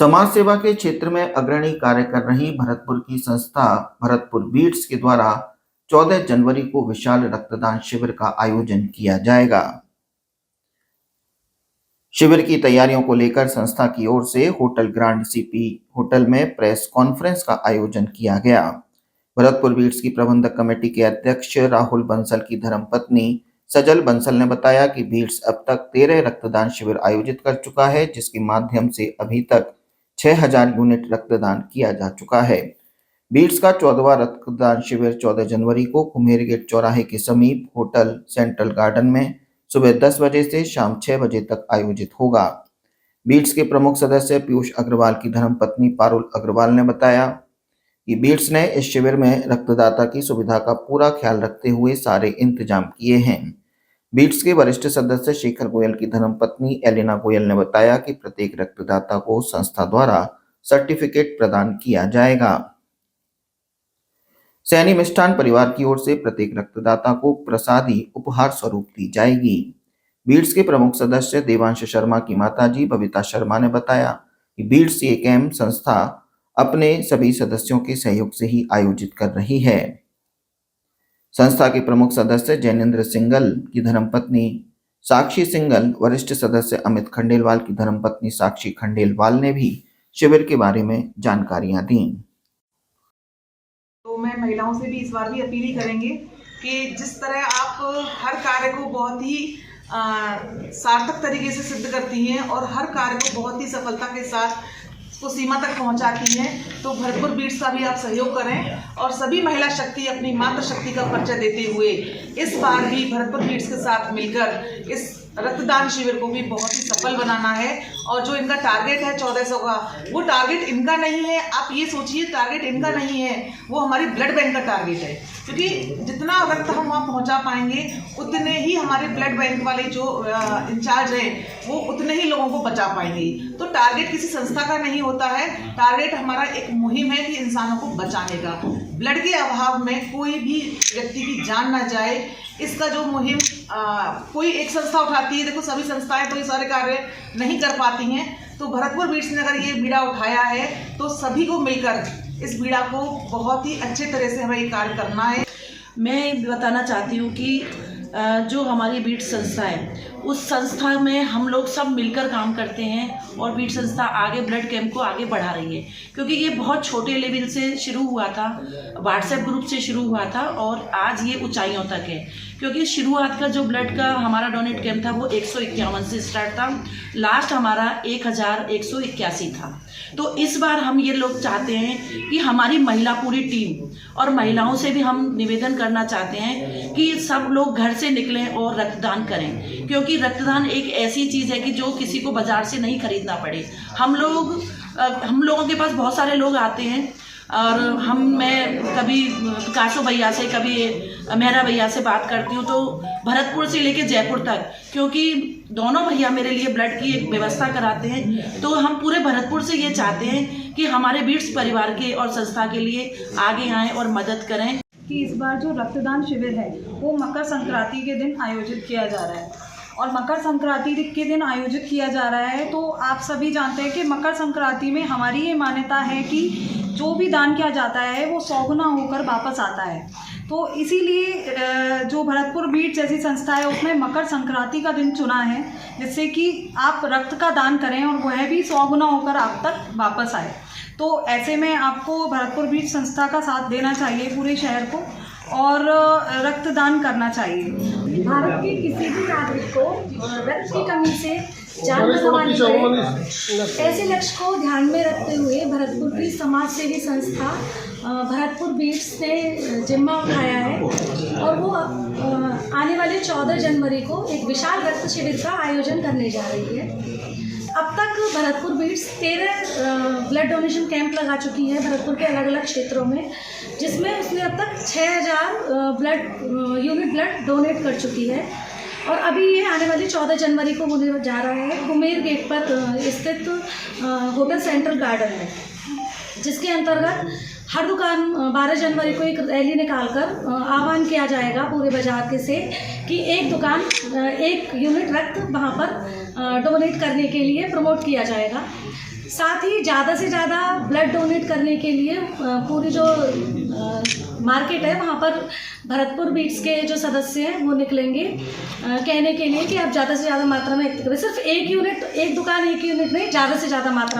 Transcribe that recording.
समाज सेवा के क्षेत्र में अग्रणी कार्य कर रही भरतपुर की संस्था भरतपुर बीट्स के द्वारा 14 जनवरी को विशाल रक्तदान शिविर का आयोजन किया जाएगा। शिविर की तैयारियों को लेकर संस्था की ओर से होटल ग्रांड सीपी होटल में प्रेस कॉन्फ्रेंस का आयोजन किया गया। भरतपुर बीट्स की प्रबंधक कमेटी के अध्यक्ष राहुल बंसल की धर्मपत्नी सजल बंसल ने बताया कि बीट्स अब तक 13 रक्तदान शिविर आयोजित कर चुका है, जिसके माध्यम से अभी तक 6000 यूनिट रक्तदान किया जा चुका है। बीट्स का 14वां रक्तदान शिविर 14 जनवरी को कुम्हेर गेट चौराहे के समीप होटल सेंट्रल गार्डन में सुबह 10 बजे से शाम 6 बजे तक आयोजित होगा। बीट्स के प्रमुख सदस्य पीयूष अग्रवाल की धर्मपत्नी पारुल अग्रवाल ने बताया कि बीट्स ने इस शिविर में रक्तदाता की सुविधा का पूरा ख्याल रखते हुए सारे इंतजाम किए हैं। बीट्स के वरिष्ठ सदस्य शेखर गोयल की धर्मपत्नी एलिना गोयल ने बताया कि प्रत्येक रक्तदाता को संस्था द्वारा सर्टिफिकेट प्रदान किया जाएगा। सैनी मिष्ठान परिवार की ओर से प्रत्येक रक्तदाता को प्रसादी उपहार स्वरूप दी जाएगी। बीट्स के प्रमुख सदस्य देवांश शर्मा की माताजी बबीता शर्मा ने बताया कि बीट्स ये कैंप संस्था अपने सभी सदस्यों के सहयोग से ही आयोजित कर रही है। संस्था के प्रमुख सदस्य जैनेन्द्र सिंगल की धर्मपत्नी साक्षी सिंगल, वरिष्ठ सदस्य अमित खंडेलवाल की धर्मपत्नी साक्षी खंडेलवाल ने भी शिविर के बारे में जानकारियां दी। तो मैं महिलाओं से भी इस बार भी अपील करेंगे कि जिस तरह आप हर कार्य को बहुत ही सार्थक तरीके से सिद्ध करती हैं और हर कार्य को बहुत ही सफलता के साथ उसको सीमा तक पहुंचाती हैं, तो भरतपुर बीट्स का भी आप सहयोग करें और सभी महिला शक्ति अपनी मातृ शक्ति का परिचय देते हुए इस बार भी भरतपुर बीट्स के साथ मिलकर इस रक्तदान शिविर को भी बहुत ही सफल बनाना है। और जो इनका टारगेट है 1400 का, वो टारगेट इनका नहीं है, आप ये सोचिए टारगेट इनका नहीं है, वो हमारी ब्लड बैंक का टारगेट है, क्योंकि जितना रक्त हम वहाँ पहुँचा पाएंगे उतने ही हमारे ब्लड बैंक वाले जो इंचार्ज हैं वो उतने ही लोगों को बचा पाएंगे। तो टारगेट किसी संस्था का नहीं होता है, टारगेट हमारा एक मुहिम है कि इंसानों को बचाने का। ब्लड के अभाव में कोई भी व्यक्ति की जान ना जाए, इसका जो मुहिम कोई एक संस्था उठाती है, देखो सभी संस्थाएं तो ये सारे कार्य नहीं कर पाती हैं, तो भरतपुर बीट्स ने अगर ये बीड़ा उठाया है तो सभी को मिलकर इस बीड़ा को बहुत ही अच्छे तरह से हमें ये कार्य करना है। मैं बताना चाहती हूँ कि जो हमारी बीट्स संस्था है उस संस्था में हम लोग सब मिलकर काम करते हैं और बीट्स संस्था आगे ब्लड कैंप को आगे बढ़ा रही है, क्योंकि ये बहुत छोटे लेवल से शुरू हुआ था, व्हाट्सएप ग्रुप से शुरू हुआ था और आज ये ऊंचाइयों तक है। क्योंकि शुरुआत का जो ब्लड का हमारा डोनेट कैंप था वो 151 से स्टार्ट था, लास्ट हमारा 1181 था। तो इस बार हम ये लोग चाहते हैं कि हमारी महिला पूरी टीम और महिलाओं से भी हम निवेदन करना चाहते हैं कि सब लोग घर से निकलें और रक्तदान करें, क्योंकि रक्तदान एक ऐसी चीज़ है कि जो किसी को बाजार से नहीं खरीदना पड़े। हम लोगों के पास बहुत सारे लोग आते हैं और मैं कभी काशो भैया से, कभी मेहरा भैया से बात करती हूँ, तो भरतपुर से लेके जयपुर तक, क्योंकि दोनों भैया मेरे लिए ब्लड की एक व्यवस्था कराते हैं, तो हम पूरे भरतपुर से ये चाहते हैं कि हमारे बीट्स परिवार के और संस्था के लिए आगे आएँ और मदद करें। कि इस बार जो रक्तदान शिविर है वो मकर संक्रांति के दिन आयोजित किया जा रहा है और मकर संक्रांति के दिन आयोजित किया जा रहा है, तो आप सभी जानते हैं कि मकर संक्रांति में हमारी ये मान्यता है कि जो भी दान किया जाता है वो 100 गुना होकर वापस आता है। तो इसीलिए जो भरतपुर बीट्स जैसी संस्था है उसने मकर संक्रांति का दिन चुना है, जिससे कि आप रक्त का दान करें और वह भी 100 गुना होकर आप तक वापस आए। तो ऐसे में आपको भरतपुर बीट्स संस्था का साथ देना चाहिए पूरे शहर को और रक्तदान करना चाहिए। भारत के किसी भी नागरिक को रक्त की कमी से जान बचाने पड़े, ऐसे लक्ष्य को ध्यान में रखते हुए भरतपुर की समाज सेवी संस्था भरतपुर बीट्स ने जिम्मा उठाया है और वो आने वाले 14 जनवरी को एक विशाल रक्त शिविर का आयोजन करने जा रही है। अब तक Bharatpur beats 13 blood donation camp लगा चुकी है भरतपुर के अलग अलग क्षेत्रों में, जिसमें उसने अब तक 6000 यूनिट ब्लड डोनेट कर चुकी है। और अभी ये आने वाली 14 जनवरी को होने जा रहा है कुम्हेर गेट पर स्थित होटल सेंट्रल गार्डन में, जिसके अंतर्गत हर दुकान 12 जनवरी को एक रैली निकालकर आह्वान किया जाएगा पूरे बाजार के से कि एक दुकान 1 यूनिट रक्त वहाँ पर डोनेट करने के लिए प्रमोट किया जाएगा। साथ ही ज़्यादा से ज़्यादा ब्लड डोनेट करने के लिए पूरी जो मार्केट है वहाँ पर भरतपुर बीट्स के जो सदस्य हैं वो निकलेंगे कहने के लिए कि आप ज़्यादा से ज़्यादा मात्रा में करें। सिर्फ एक यूनिट, एक दुकान, एक यूनिट नहीं, ज़्यादा से ज़्यादा मात्रा में